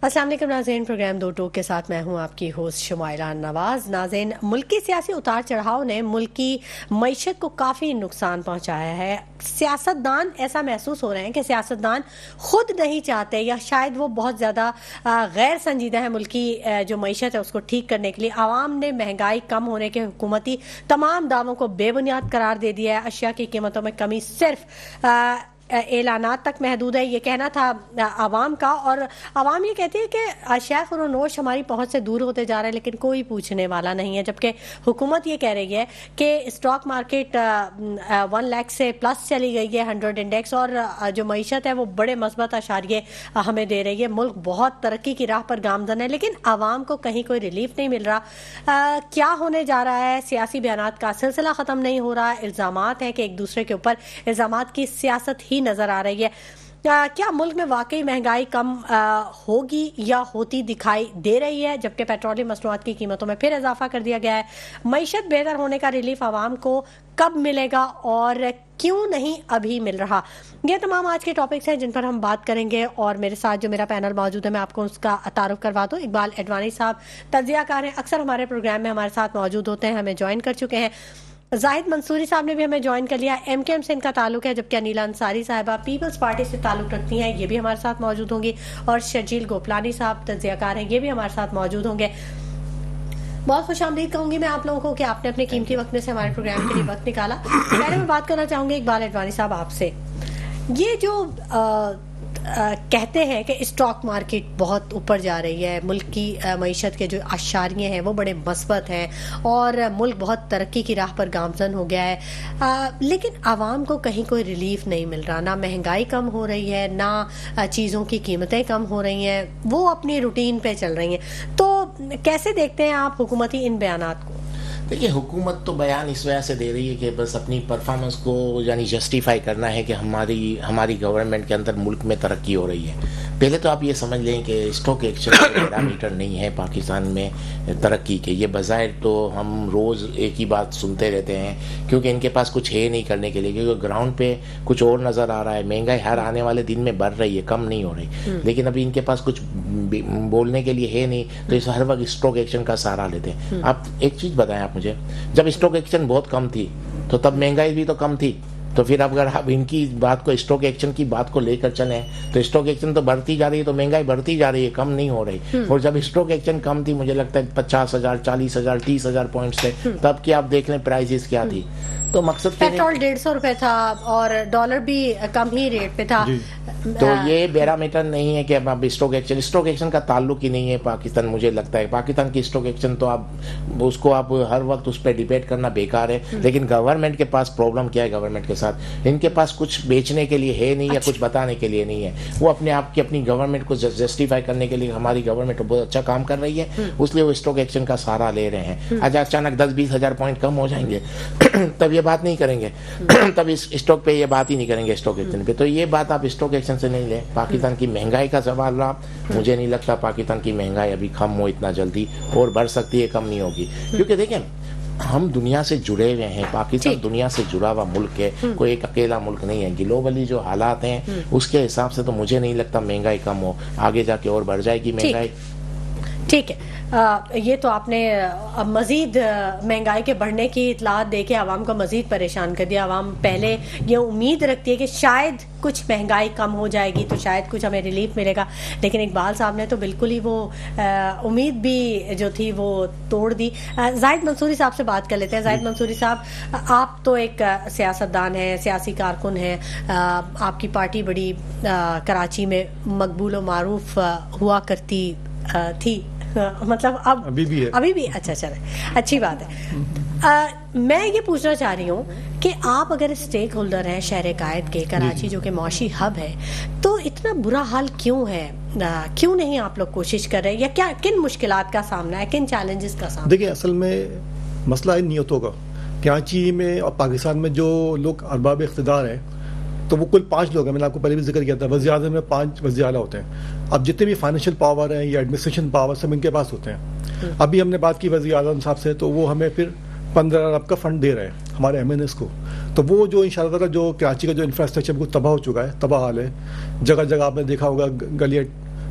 السلام علیکم ناظرین، پروگرام دو ٹوک کے ساتھ میں ہوں آپ کی ہوسٹ شمائلہ نواز۔ ناظرین، ملکی سیاسی اتار چڑھاؤ نے ملکی معیشت کو کافی نقصان پہنچایا ہے۔ سیاستدان ایسا محسوس ہو رہے ہیں کہ سیاستدان خود نہیں چاہتے، یا شاید وہ بہت زیادہ غیر سنجیدہ ہیں ملکی جو معیشت ہے اس کو ٹھیک کرنے کے لیے۔ عوام نے مہنگائی کم ہونے کے حکومتی تمام دعووں کو بے بنیاد قرار دے دیا ہے۔ اشیاء کی قیمتوں میں کمی صرف اعلانات تک محدود ہے، یہ کہنا تھا عوام کا، اور عوام یہ کہتی ہے کہ اشیاء فروخت ہماری پہنچ سے دور ہوتے جا رہے ہیں، لیکن کوئی پوچھنے والا نہیں ہے۔ جبکہ حکومت یہ کہہ رہی ہے کہ اسٹاک مارکیٹ 1 لاکھ سے پلس چلی گئی ہے، 100 انڈیکس، اور جو معیشت ہے وہ بڑے مثبت اشاریے ہمیں دے رہی ہے۔ ملک بہت ترقی کی راہ پر گامزن ہے، لیکن عوام کو کہیں کوئی ریلیف نہیں مل رہا۔ کیا ہونے جا رہا ہے؟ سیاسی بیانات کا سلسلہ ختم نہیں ہو رہا، الزامات ہیں کہ ایک دوسرے کے اوپر الزامات کی سیاست ہی نظر آ رہی ہے۔ کیا ملک میں واقعی مہنگائی کم ہوگی یا ہوتی دکھائی دے رہی ہے؟ جبکہ پیٹرولیم مصنوعات کی قیمتوں میں پھر اضافہ کر دیا گیا ہے۔ معیشت بہتر ہونے کا ریلیف عوام کو کب ملے گا اور کیوں نہیں ابھی مل رہا؟ یہ تمام آج کے ٹاپکس ہیں جن پر ہم بات کریں گے، اور میرے ساتھ جو میرا پینل موجود ہے میں آپ کو اس کا تعارف کروا دوں۔ اقبال اڈوانی صاحب تجزیہ کار ہیں، اکثر ہمارے پروگرام میں ہمارے ساتھ موجود ہوتے ہیں، ہمیں جوائن کر چکے ہیں۔ زاہد منصوری صاحب نے بھی ہمیں جوائن کر لیا، ایم کے ایم سے ان کا تعلق ہے، جبکہ انیلا انصاری صاحبہ پیپلز پارٹی سے تعلق رکھتی ہیں، یہ بھی ہمارے ساتھ موجود ہوں گی، اور شرجیل گوپلانی صاحب تجزیہ کار ہیں، یہ بھی ہمارے ساتھ موجود ہوں گے۔ بہت خوش آمدید کہوں گی میں آپ لوگوں کو کہ آپ نے اپنے قیمتی وقت میں سے ہمارے پروگرام کے لیے وقت نکالا۔ پہلے میں بات کرنا چاہوں گی اقبال اڈوانی صاحب آپ سے، یہ جو کہتے ہیں کہ اسٹاک مارکیٹ بہت اوپر جا رہی ہے، ملک کی معیشت کے جو اشاریے ہیں وہ بڑے مثبت ہیں، اور ملک بہت ترقی کی راہ پر گامزن ہو گیا ہے، لیکن عوام کو کہیں کوئی ریلیف نہیں مل رہا، نہ مہنگائی کم ہو رہی ہے، نہ چیزوں کی قیمتیں کم ہو رہی ہیں، وہ اپنی روٹین پہ چل رہی ہیں۔ تو کیسے دیکھتے ہیں آپ حکومتی ان بیانات کو؟ دیکھیے، حکومت تو بیان اس وجہ سے دے رہی ہے کہ بس اپنی پرفارمنس کو یعنی جسٹیفائی کرنا ہے کہ ہماری گورنمنٹ کے اندر ملک میں ترقی ہو رہی ہے۔ پہلے تو آپ یہ سمجھ لیں کہ اسٹاک ایکسچینج پیرامیٹر نہیں ہے پاکستان میں ترقی کے۔ یہ بظاہر تو ہم روز ایک ہی بات سنتے رہتے ہیں، کیونکہ ان کے پاس کچھ ہے نہیں کرنے کے لیے، کیونکہ گراؤنڈ پہ کچھ اور نظر آ رہا ہے۔ مہنگائی ہر آنے والے دن میں بڑھ رہی ہے، کم نہیں ہو رہی، لیکن ابھی ان کے پاس کچھ بولنے کے لیے ہے نہیں، تو اس ہر وقت اسٹاک ایکسچینج کا سہارا لیتے ہیں۔ آپ ایک چیز بتائیں آپ مجھے، جب اسٹاک ایکسچینج بہت کم تھی تو تب مہنگائی بھی تو کم تھی، تو پھر اگر آپ ان کی بات کو اسٹاک ایکسچینج کی بات کو لے کر چلیں تو اسٹاک ایکسچینج تو بڑھتی جا رہی ہے، تو مہنگائی بڑھتی جا رہی ہے، کم نہیں ہو رہی۔ اور جب اسٹاک ایکسچینج کم تھی، مجھے لگتا ہے 50,000 40,000 30,000 پوائنٹس سے، تب کہ آپ دیکھ لیں پرائزز کیا تھی۔ تو مقصد پیٹرول 150 روپے تھا اور ڈالر بھی کم ہی ریٹ پہ تھا۔ تو یہ پیرامیٹر نہیں ہے کہ اب اسٹاک ایکسچینج کا تعلق ہی نہیں ہے پاکستان۔ مجھے لگتا ہے پاکستان کی اسٹاک ایکسچینج تو آپ اس کو آپ ہر وقت اس پہ ڈیبیٹ کرنا بیکار ہے، لیکن گورنمنٹ کے پاس پرابلم کیا ہے؟ گورنمنٹ کے ساتھ ان کے پاس کچھ بیچنے کے لیے ہے نہیں، یا کچھ بتانے کے لیے نہیں ہے۔ وہ اپنے آپ کی اپنی گورنمنٹ کو جسٹیفائی کرنے کے لیے ہماری گورنمنٹ بہت اچھا کام کر رہی ہے، اس لیے وہ اسٹاک ایکسچینج کا سہارا لے رہے ہیں۔ آج اچانک 10-20 ہزار پوائنٹ کم ہو جائیں گے تب یہ بات نہیں کریں گے، تب اس اسٹاک پہ یہ بات ہی نہیں کریں گے، اسٹاک ایکسچینج پہ۔ تو یہ بات آپ اسٹاک ایکسچینج سے نہیں لیں۔ پاکستان کی مہنگائی کا سوال رہا، مجھے نہیں لگتا پاکستان کی مہنگائی ابھی کم ہو اتنا جلدی، اور بڑھ سکتی ہے، کم نہیں ہوگی، کیونکہ دیکھیں ہم دنیا سے جڑے ہوئے ہیں۔ پاکستان دنیا سے جڑا ہوا ملک ہے، کوئی ایک اکیلا ملک نہیں ہے۔ گلوبلی جو حالات ہیں اس کے حساب سے تو مجھے نہیں لگتا مہنگائی کم ہو، آگے جا کے اور بڑھ جائے گی مہنگائی۔ ٹھیک ہے، یہ تو آپ نے مزید مہنگائی کے بڑھنے کی اطلاعات دے کے عوام کو مزید پریشان کر دیا۔ عوام پہلے یہ امید رکھتی ہے کہ شاید کچھ مہنگائی کم ہو جائے گی تو شاید کچھ ہمیں ریلیف ملے گا، لیکن اقبال صاحب نے تو بالکل ہی وہ امید بھی جو تھی وہ توڑ دی۔ زاہد منصوری صاحب سے بات کر لیتے ہیں۔ زاہد منصوری صاحب، آپ تو ایک سیاستدان ہیں، سیاسی کارکن ہیں، آپ کی پارٹی بڑی کراچی میں مقبول و معروف ہوا کرتی تھی، مطلب ابھی بھی اچھا چلے، اچھی بات ہے۔ میں یہ پوچھنا چاہ رہی ہوں کہ آپ اگر اسٹیک ہولڈر ہیں شہر قائد کے، کراچی جو کہ معاشی ہب ہے، تو اتنا برا حال کیوں ہے؟ کیوں نہیں آپ لوگ کوشش کر رہے ہیں، یا کیا کن مشکلات کا سامنا ہے، کن چیلنجز کا سامنا؟ دیکھیں، اصل میں مسئلہ ہے نیتوں کا۔ کراچی میں اور پاکستان میں جو لوگ ارباب اقتدار ہیں تو وہ کل 5 لوگ ہیں، میں نے آپ کو پہلے بھی ذکر کیا تھا، وزیر اعظم میں 5 وزیر اعلیٰ ہوتے ہیں۔ اب جتنے بھی فائنینشیل پاور ہیں یا ایڈمنسٹریشن پاور سب ان کے پاس ہوتے ہیں۔ ابھی ہم نے بات کی وزیر اعظم صاحب سے، تو وہ ہمیں پھر 15 ارب کا فنڈ دے رہے ہیں ہمارے ایم این ایس کو۔ تو وہ جو ان شاء اللہ تعالیٰ جو کراچی کا جو انفراسٹرکچر بالکل تباہ ہو چکا ہے، تباہ حال ہے، جگہ جگہ آپ نے دیکھا ہوگا گلیاں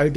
IT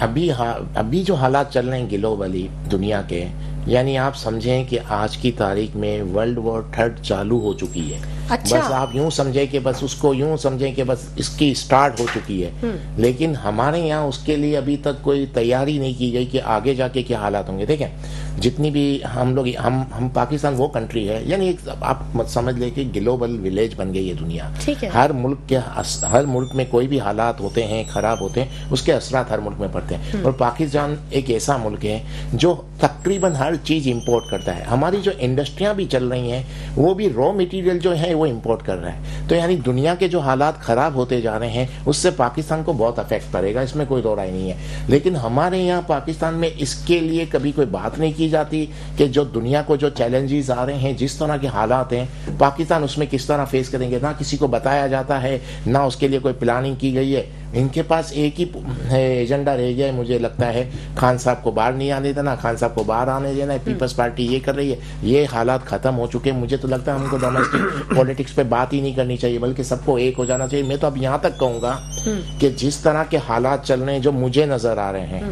ابھی جو حالات چل رہے ہیں گلوبلی دنیا کے، یعنی آپ سمجھیں کہ آج کی تاریخ میں ورلڈ وار 3 چالو ہو چکی ہے. اچھا. بس آپ یوں سمجھیں کہ بس اس کو یوں سمجھیں کہ بس اس کی سٹارٹ ہو چکی ہے، لیکن ہمارے یہاں اس کے لیے ابھی تک کوئی تیاری نہیں کی گئی کہ آگے جا کے کیا حالات ہوں گے. دیکھیں جتنی بھی ہم لوگ ہم پاکستان وہ کنٹری ہے، یعنی ایک آپ سمجھ لیں کہ گلوبل ولیج بن گئی ہے دنیا. ہر ملک میں کوئی بھی حالات ہوتے ہیں خراب ہوتے ہیں، اس کے اثرات ہر ملک میں پڑتے ہیں. اور پاکستان ایک ایسا ملک ہے جو تقریباً ہر چیز امپورٹ کرتا ہے. ہماری جو انڈسٹریاں بھی چل رہی ہیں وہ بھی را مٹیریل جو ہے وہ امپورٹ کر رہا ہے. تو یعنی دنیا کے جو حالات خراب ہوتے جا رہے ہیں اس سے پاکستان کو بہت افیکٹ پڑے گا، اس میں کوئی دو رائے نہیں ہے. لیکن ہمارے یہاں پاکستان میں اس کے لیے کبھی کوئی بات نہیں کی جاتی کہ جو دنیا کو جو چیلنجز آ رہے ہیں، جس طرح کے حالات ہیں، پاکستان اس میں کس طرح فیس کریں گے. نہ کسی کو بتایا جاتا ہے، نہ اس کے لیے کوئی پلاننگ کی گئی ہے. ان کے پاس ایک ہی ایجنڈا رہ گیا ہے مجھے لگتا ہے، خان صاحب کو باہر نہیں آنے دینا، خان صاحب کو باہر آنے دینا ہے. پیپلز پارٹی یہ کر رہی ہے. یہ حالات ختم ہو چکے ہیں. مجھے تو لگتا ہے ہم کو ڈومیسٹک پولیٹکس پہ بات ہی نہیں کرنی چاہیے، بلکہ سب کو ایک ہو جانا چاہیے. میں تو اب یہاں تک کہوں گا کہ جس طرح کے حالات چل رہے ہیں جو مجھے نظر آ رہے ہیں،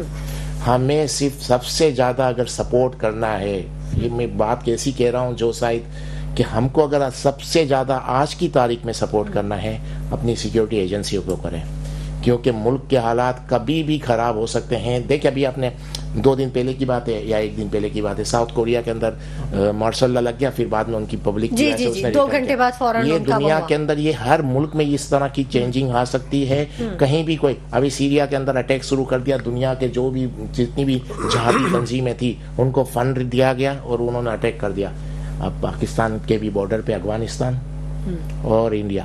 ہمیں صرف سب سے زیادہ اگر سپورٹ کرنا ہے، یہ میں بات کیسی کہہ رہا ہوں جو شاید کہ ہم کو اگر سب سے زیادہ آج کی تاریخ میں سپورٹ کرنا ہے، اپنی سیکیورٹی ایجنسیوں کو کریں، کیونکہ ملک کے حالات کبھی بھی خراب ہو سکتے ہیں. دیکھیں ابھی آپ نے 2 دن پہلے کی بات ہے یا 1 دن پہلے کی بات ہے، ساؤتھ کوریا کے اندر مارشل لا لگ گیا، پھر بعد میں ان کی پبلک 2 گھنٹے بعد فوراً یہ دنیا کے اندر یہ ہر ملک میں اس طرح کی چینجنگ آ سکتی ہے. کہیں بھی کوئی ابھی سیریا کے اندر اٹیک شروع کر دیا، دنیا کے جو بھی جتنی بھی جہادی تنظیمیں تھی ان کو فنڈ دیا گیا اور انہوں نے اٹیک کر دیا. اب پاکستان کے بھی بارڈر پہ افغانستان اور انڈیا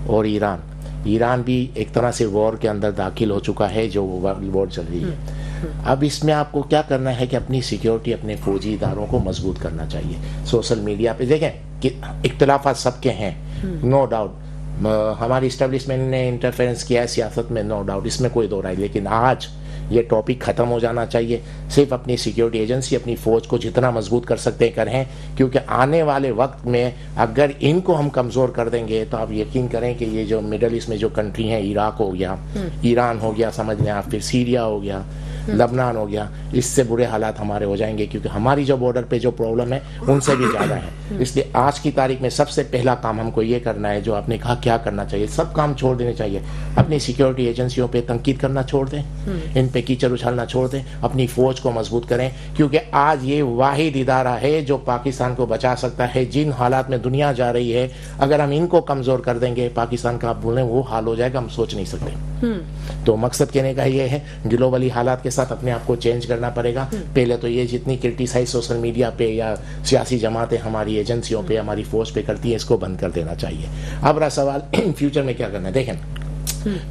اور ایران بھی ایک طرح سے وار کے اندر داخل ہو چکا ہے، جو وار چل رہی ہے. اب اس میں آپ کو کیا کرنا ہے کہ اپنی سیکیورٹی، اپنے فوجی اداروں کو مضبوط کرنا چاہیے. سوشل میڈیا پہ دیکھیں کہ اختلافات سب کے ہیں، نو ڈاؤٹ. ہماری اسٹیبلشمنٹ نے انٹرفیرنس کیا ہے سیاست میں، نو ڈاؤٹ، اس میں کوئی دو رائے. لیکن آج یہ ٹاپک ختم ہو جانا چاہیے. صرف اپنی سیکیورٹی ایجنسی، اپنی فوج کو جتنا مضبوط کر سکتے ہیں کریں، کیونکہ آنے والے وقت میں اگر ان کو ہم کمزور کر دیں گے تو آپ یقین کریں کہ یہ جو مڈل ایسٹ میں جو کنٹری ہیں، عراق ہو گیا، ایران ہو گیا، سمجھ لیں آپ، پھر سیریا ہو گیا، لبنان ہو گیا، اس سے برے حالات ہمارے ہو جائیں گے، کیونکہ ہماری جو بارڈر پہ جو پرابلم ہے ان سے بھی زیادہ ہے. اس لیے آج کی تاریخ میں سب سے پہلا کام ہم کو یہ کرنا ہے، جو آپ نے کہا کیا کرنا چاہیے، سب کام چھوڑ دینے چاہیے. اپنی سیکیورٹی ایجنسیوں پہ تنقید کرنا چھوڑ دیں، ان پہ کیچڑ اچھالنا چھوڑ دیں، اپنی فوج کو مضبوط کریں، کیونکہ آج یہ واحد ادارہ ہے جو پاکستان کو بچا سکتا ہے. جن حالات میں دنیا جا رہی ہے، اگر ہم ان کو کمزور کر دیں گے، پاکستان کا آپ بولیں وہ حال ہو جائے گا، ہم سوچ نہیں سکتے. تو مقصد کہنے کا یہ ہے، گلوبلی حالات کے ساتھ اپنے آپ کو چینج کرنا پڑے گا. پہلے تو یہ جتنی کرٹیسائز سوشل میڈیا پہ یا سیاسی جماعتیں ہماری ایجنسیوں پہ، ہماری فوج پہ کرتی ہیں، اس کو بند کر دینا چاہیے. اب رہا سوال فیوچر میں کیا کرنا ہے. دیکھیں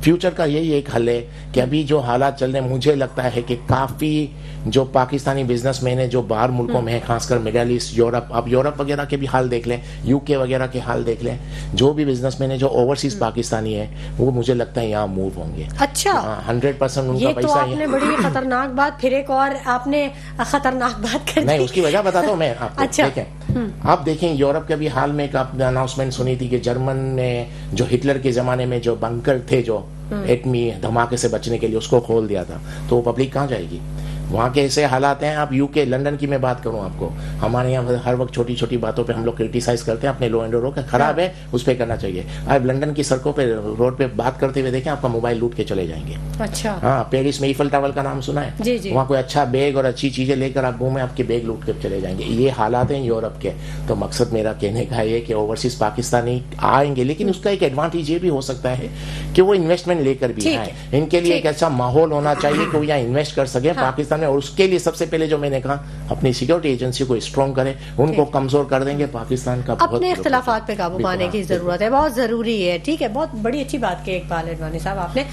فیوچر کا یہی ایک حل ہے کہ ابھی جو حالات چل رہے ہیں، مجھے لگتا ہے کہ کافی جو پاکستانی بزنس مین ہیں جو باہر ملکوں میں ہیں، خاص کر مڈل ایسٹ، یورپ، اب یورپ وغیرہ کے بھی حال دیکھ لیں، یو کے وغیرہ کے حال دیکھ لیں، جو بھی بزنس مین ہیں جو اوورسیز پاکستانی ہیں، وہ مجھے لگتا ہے یہاں موو ہوں گے. اچھا، 100% ان کا یہ تو پیسہ آپ نے بڑی خطرناک بات، پھر ایک اور آپ نے خطرناک بات کر دی. نہیں، اس کی وجہ بتاتا ہوں میں آپ کو. اچھا، دیکھیں آپ دیکھیں یورپ کے بھی حال میں ایک آپ نے اناؤنسمنٹ سنی تھی کہ جرمن نے جو ہٹلر کے زمانے میں جو بنکر تھے جو ایٹمی دھماکے سے بچنے کے لیے، اس کو کھول دیا تھا. تو وہ پبلک کہاں جائے گی؟ وہاں کے ایسے حالات ہیں. آپ یو کے لنڈن کی میں بات کروں آپ کو، ہمارے یہاں ہر وقت چھوٹی چھوٹی باتوں پہ ہم لوگ کرٹیسائز کرتے ہیں اپنے لو اینڈ آرڈر کا، خراب ہے اس پہ کرنا چاہیے. آپ لنڈن کی سڑکوں پہ روڈ پہ بات کرتے ہوئے دیکھیں، آپ کا موبائل لوٹ کے چلے جائیں گے. اچھا، ہاں، پیرس میں ایفل ٹاور کا نام سنا ہے؟ جی جی. وہاں کوئی اچھا بیگ اور اچھی چیزیں لے کر آپ گھومیں، آپ کے بیگ لوٹ کے چلے جائیں گے. یہ حالات ہیں یورپ کے. تو مقصد میرا کہنے کا یہ کہ اوورسیز پاکستانی آئیں گے، لیکن اس کا ایک ایڈوانٹیج یہ بھی ہو سکتا ہے کہ وہ انویسٹمنٹ لے کر بھی آئیں. ان کے لیے ایک ایسا ماحول ہونا چاہیے کہ وہ یہاں انویسٹ کر سکیں پاکستان میں. اور اس کے لیے سب سے پہلے جو میں نے کہا، اپنی سیکیورٹی ایجنسی کو اسٹرانگ کریں، ان کو کمزور کر دیں گے، پاکستان کا اپنے اختلافات پہ قابو پانے کی ضرورت ہے، بہت ضروری ہے. ٹھیک ہے، بہت بڑی اچھی بات کی اقبال اڈوانی صاحب آپ نے.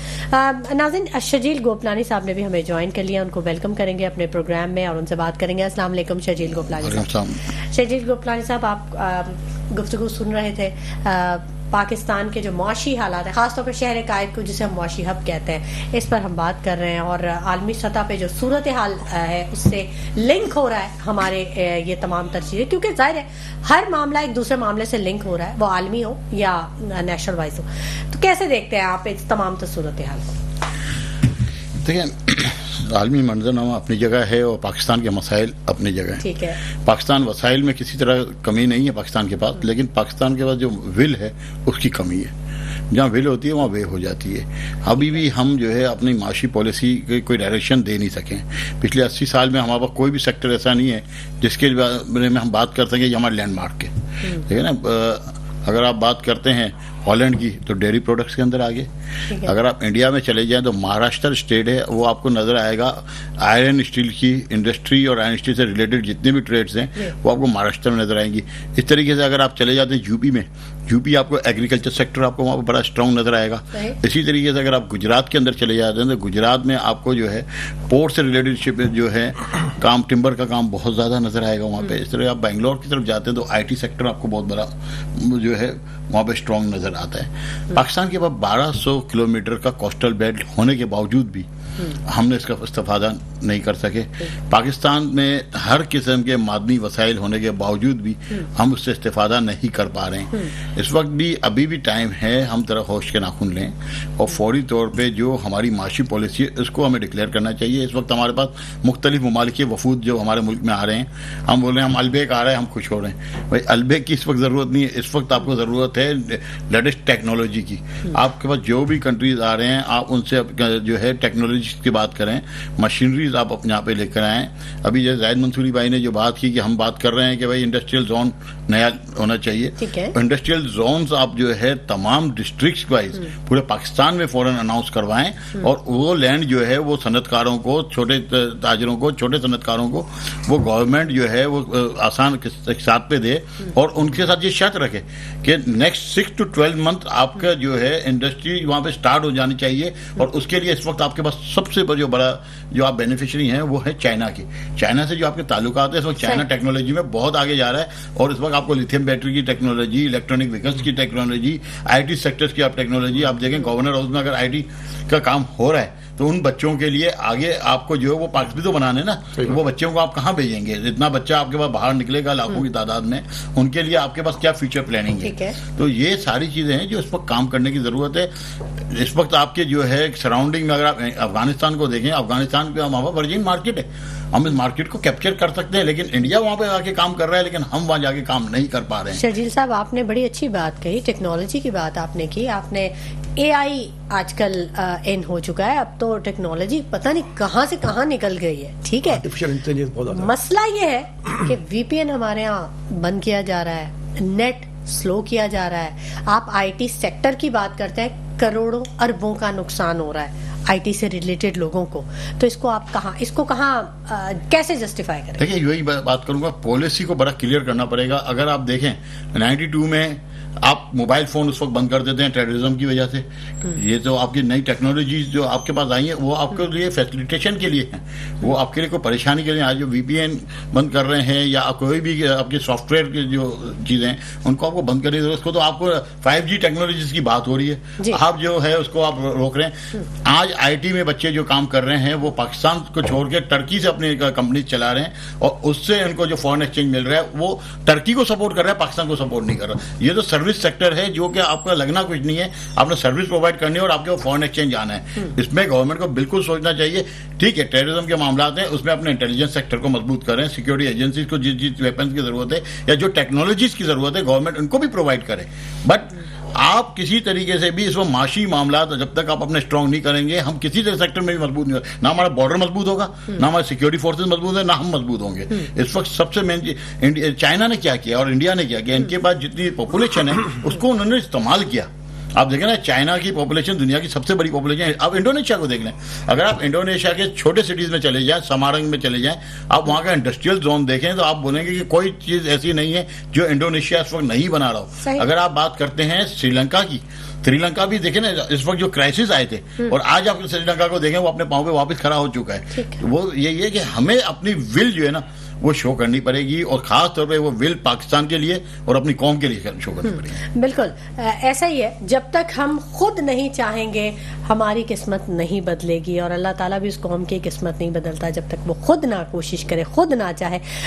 ناظرین، شجیل گوپلانی صاحب نے بھی ہمیں جوائن کر لیا، ان کو ویلکم کریں گے اپنے پروگرام میں اور ان سے بات کریں گے. السلام علیکم شجیل گوپلانی صاحب. شجیل گوپلانی صاحب، آپ گفتگو سن رہے تھے پاکستان کے جو معاشی حالات ہیں، خاص طور پر شہر قائد کو جسے ہم معاشی ہب کہتے ہیں، اس پر ہم بات کر رہے ہیں. اور عالمی سطح پہ جو صورتحال ہے اس سے لنک ہو رہا ہے ہمارے یہ تمام تر چیزیں، کیونکہ ظاہر ہے ہر معاملہ ایک دوسرے معاملے سے لنک ہو رہا ہے، وہ عالمی ہو یا نیشنل وائز ہو. تو کیسے دیکھتے ہیں آپ اس تمام تر صورتحال کو؟ دیکھیں، عالمی منظرنامہ اپنی جگہ ہے اور پاکستان کے مسائل اپنی جگہ ہیں. ٹھیک ہے. پاکستان وسائل میں کسی طرح کمی نہیں ہے پاکستان کے پاس، لیکن پاکستان کے پاس جو ول ہے اس کی کمی ہے. جہاں ول ہوتی ہے وہاں وے ہو جاتی ہے. ابھی بھی ہم جو ہے اپنی معاشی پالیسی کی کوئی ڈائریکشن دے نہیں سکیں. پچھلے 80 سال میں ہمارے پاس کوئی بھی سیکٹر ایسا نہیں ہے جس کے بارے میں ہم بات کر سکیں یہ ہمارے لینڈ مارک کے. ٹھیک ہے نا. اگر آپ بات کرتے ہیں ہالینڈ کی تو ڈیری پروڈکٹس کے اندر آگے. اگر آپ انڈیا میں چلے جائیں تو مہاراشٹر اسٹیٹ ہے، وہ آپ کو نظر آئے گا آئرن اسٹیل کی انڈسٹری اور آئرن اسٹیل سے ریلیٹڈ جتنے بھی ٹریڈس ہیں وہ آپ کو مہاراشٹر میں نظر آئیں گی. اس طریقے سے اگر آپ چلے جاتے ہیں یو پی میں، یو پی آپ کو ایگریکلچر سیکٹر آپ کو وہاں پہ بڑا اسٹرانگ نظر آئے گا. اسی طریقے سے اگر آپ گجرات کے اندر چلے جاتے ہیں تو گجرات میں آپ کو جو ہے پورٹ سے ریلیٹڈ شپ جو ہے کام، ٹمبر کا کام بہت زیادہ نظر آئے گا وہاں پہ. اس طرح آپ بنگلور کی طرف جاتے ہیں تو آئی ٹی سیکٹر آپ کو بہت بڑا جو ہے وہاں پہ اسٹرانگ نظر آتا ہے. پاکستان کے پاس 1200 کلومیٹر کا کوسٹل بیلٹ ہونے کے باوجود بھی ہم نے اس کا استفادہ نہیں کر سکے. پاکستان میں ہر قسم کے معدنی وسائل ہونے کے باوجود بھی ہم اس سے استفادہ نہیں کر پا رہے ہیں. اس وقت بھی ابھی بھی ٹائم ہے ہم ذرا ہوش کے ناخن لیں اور فوری طور پہ جو ہماری معاشی پالیسی ہے اس کو ہمیں ڈکلیئر کرنا چاہیے. اس وقت ہمارے پاس مختلف ممالک کے وفود جو ہمارے ملک میں آ رہے ہیں، ہم بول رہے ہیں ہم البیک آ رہے ہیں، ہم خوش ہو رہے ہیں. بھائی البیک کی اس وقت ضرورت نہیں ہے. اس وقت آپ کو ضرورت ہے لیٹسٹ ٹیکنالوجی کی. آپ کے پاس جو بھی کنٹریز آ رہے ہیں آپ ان سے جو ہے ٹیکنالوجی کی بات کریں، مشینریز آپ اپنے یہاں پہ لے کر آئیں. ابھی جیسے زاہد منصوری بھائی نے جو بات کی کہ ہم بات کر رہے ہیں کہ بھائی انڈسٹریل زون نیا ہونا چاہیے. انڈسٹریل زونز آپ جو ہے تمام ڈسٹرکٹس وائز پورے پاکستان میں فوراً اناؤنس کروائیں اور وہ لینڈ جو ہے وہ صنعت کاروں کو، چھوٹے تاجروں کو، چھوٹے صنعت کاروں کو وہ گورنمنٹ جو ہے وہ آسان ساتھ پہ دے اور ان کے ساتھ یہ شرط رکھے کہ نیکسٹ 6 to 12 منتھ آپ کا جو ہے انڈسٹری وہاں پہ سٹارٹ ہو جانی چاہیے. اور اس کے لیے اس وقت آپ کے پاس سب سے جو بڑا جو آپ بینیفیشری ہیں وہ ہے چائنا کی. چائنا سے جو آپ کے تعلقات ہیں اس وقت چائنا ٹیکنالوجی میں بہت آگے جا رہا ہے اور اس وقت آپ کو لیتھیم بیٹری کی ٹیکنالوجی، الیکٹرانک ویکلس کی ٹیکنالوجی، آئی ٹی سیکٹرز کی آپ ٹیکنالوجی آپ دیکھیں. گورنر ہاؤس میں اگر آئی ٹی کا کام ہو رہا ہے تو ان بچوں کے لیے آگے آپ کو جو ہے وہ پارکس بھی تو بنانے نا. وہ بچوں کو آپ کہاں بھیجیں گے؟ اتنا بچہ آپ کے پاس باہر نکلے گا لاکھوں کی تعداد میں، ان کے لیے آپ کے پاس کیا فیوچر پلاننگ ہے؟ تو یہ ساری چیزیں ہیں جو اس وقت کام کرنے کی ضرورت ہے. اس وقت آپ کے جو ہے سراؤنڈنگ میں اگر آپ افغانستان کو دیکھیں، افغانستان پہ ہمارا ورجن مارکیٹ ہے، ہم اس مارکیٹ کو کیپچر کر سکتے ہیں، لیکن انڈیا وہاں پہ آ کے کام کر رہا ہے لیکن ہم وہاں جا کے کام نہیں کر پا رہے ہیں. شرجیل صاحب آپ نے بڑی اچھی بات کہی، ٹیکنالوجی کی بات آپ نے کی. آپ نے اے آئی آج کل ان ہو چکا ہے، اب تو ٹیکنالوجی پتہ نہیں کہاں سے کہاں نکل گئی ہے. ٹھیک ہے، مسئلہ یہ ہے کہ وی پی این ہمارے یہاں بند کیا جا رہا ہے، نیٹ سلو کیا جا رہا ہے. آپ آئی ٹی سیکٹر کی بات کرتے ہیں، کروڑوں اربوں کا نقصان ہو رہا ہے آئی ٹی سے ریلیٹڈ لوگوں کو. تو اس کو کہاں کیسے جسٹیفائی کریں؟ دیکھیں یہی بات کروں گا، پالیسی کو بڑا کلیئر کرنا پڑے گا. اگر آپ دیکھیں 92 میں آپ موبائل فون اس وقت بند کر دیتے ہیں ٹیررزم کی وجہ سے. یہ تو آپ کی نئی ٹیکنالوجیز جو آپ کے پاس آئی ہیں وہ آپ کے لیے فیسلیٹیشن کے لیے ہیں، وہ آپ کے لیے کوئی پریشانی کے لیے. آج جو وی پی این بند کر رہے ہیں یا کوئی بھی آپ کے سافٹ ویئر کی جو چیزیں ہیں ان کو آپ کو بند کرنے کی ضرورت. اس کو تو آپ کو 5G ٹیکنالوجیز کی بات ہو رہی ہے، آپ جو ہے اس کو آپ روک رہے ہیں. آج آئی ٹی میں بچے جو کام کر رہے ہیں وہ پاکستان کو چھوڑ کے ٹرکی سے اپنی کمپنی چلا رہے ہیں اور اس سے ان کو جو فورن ایکسچینج مل رہا ہے وہ ٹرکی کو سپورٹ کر رہا ہے، پاکستان کو سپورٹ نہیں کر رہا. یہ تو سروس سیکٹر ہے جو کہ آپ کا لگنا کچھ نہیں ہے، آپ نے سروس پرووائڈ کرنی ہے اور آپ کے فورن ایکسچینج آنا ہے. اس میں گورنمنٹ کو بالکل سوچنا چاہیے. ٹھیک ہے ٹیررزم کے معاملات ہیں، اس میں اپنے انٹیلیجنس سیکٹر کو مضبوط کریں، سیکورٹی ایجنسیز کو جس ویپنز کی ضرورت ہے یا جو ٹیکنالوجیز کی ضرورت ہے گورنمنٹ ان کو بھی پرووائڈ کرے. بٹ آپ کسی طریقے سے بھی اس میں معاشی معاملات جب تک آپ اپنے اسٹرانگ نہیں کریں گے ہم کسی سیکٹر میں بھی مضبوط نہیں ہوگا. نہ ہمارا بارڈر مضبوط ہوگا، نہ ہماری سیکورٹی فورسز مضبوط ہیں، نہ ہم مضبوط ہوں گے. اس وقت سب سے مین چائنا نے کیا کیا اور انڈیا نے کیا کیا، ان کے پاس جتنی پاپولیشن ہے اس کو انہوں نے استعمال کیا. آپ دیکھیں نا چائنا کی پاپولیشن دنیا کی سب سے بڑی پاپولیشن ہے. آپ انڈونیشیا کو دیکھ لیں، اگر آپ انڈونیشیا کے چھوٹے سٹیز میں چلے جائیں، سمارنگ میں چلے جائیں، آپ وہاں کا انڈسٹریل زون دیکھیں تو آپ بولیں گے کہ کوئی چیز ایسی نہیں ہے جو انڈونیشیا اس وقت نہیں بنا رہا ہو. اگر آپ بات کرتے ہیں سری لنکا کی، سری لنکا بھی دیکھیں نا اس وقت جو کرائسس آئے تھے اور آج آپ سری لنکا کو دیکھیں وہ اپنے پاؤں پہ واپس کھڑا ہو چکا ہے. وہ یہی ہے کہ ہمیں اپنی ول جو ہے نا وہ شو کرنی پڑے گی اور خاص طور پہ وہ ول پاکستان کے لیے اور اپنی قوم کے لیے شو کرنی پڑے گی. بالکل ایسا ہی ہے، جب تک ہم خود نہیں چاہیں گے ہماری قسمت نہیں بدلے گی اور اللہ تعالیٰ بھی اس قوم کی قسمت نہیں بدلتا جب تک وہ خود نہ کوشش کرے، خود نہ چاہے.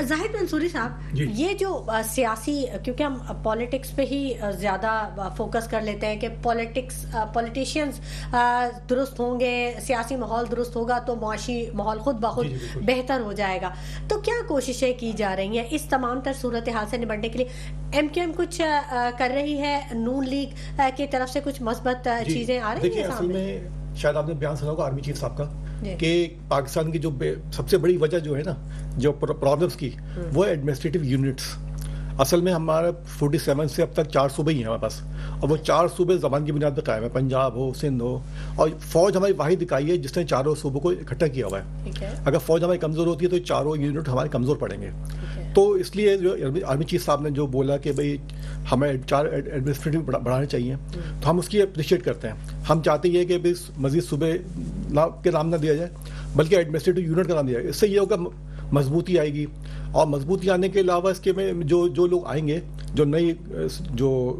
زاہد منصوری صاحب، جی. یہ جو سیاسی، کیونکہ ہم پالیٹکس پہ ہی زیادہ فوکس کر لیتے ہیں کہ پولیٹیشینز درست ہوں گے، سیاسی ماحول درست ہوگا تو معاشی ماحول خود بخود بہتر ہو جائے گا. تو کیا کوششیں کی جا رہی ہیں اس تمام تر صورتحال سے نمٹنے کے لیے؟ ایم کیو ایم کچھ کر رہی ہے، نون لیگ کی طرف سے کچھ مثبت چیزیں آ رہی ہیں اصل میں شاید آپ نے بیان سنا ہوگا آرمی چیف صاحب کا جی. کہ پاکستان کی جو سب سے بڑی وجہ جو ہے نا جو پرابلمس کی وہ ایڈمنسٹریٹو یونٹس. اصل میں ہمارا 47 سے اب تک 4 صوبے ہی ہیں ہمارے پاس، اور وہ 4 صوبے زبان کی بنیاد پہ قائم ہے، پنجاب ہو، سندھ ہو، اور فوج ہماری واحد اکائی ہے جس نے چاروں صوبوں کو اکٹھا کیا ہوا ہے. اگر فوج ہماری کمزور ہوتی ہے تو چاروں یونٹ ہمارے کمزور پڑیں گے. تو اس لیے جو آرمی چیف صاحب نے جو بولا کہ بھائی ہمیں 4 ایڈمنسٹریٹو بڑھانے چاہیے، تو ہم اس کی اپریشیٹ کرتے ہیں. ہم چاہتے ہیں کہ مزید صوبے کے نام نہ دیا جائے بلکہ ایڈمنسٹریٹو یونٹ کا نام دیا جائے. اس سے یہ ہوگا مضبوطی آئے گی، اور مضبوطی آنے کے علاوہ اس کے میں جو لوگ آئیں گے، جو نئی جو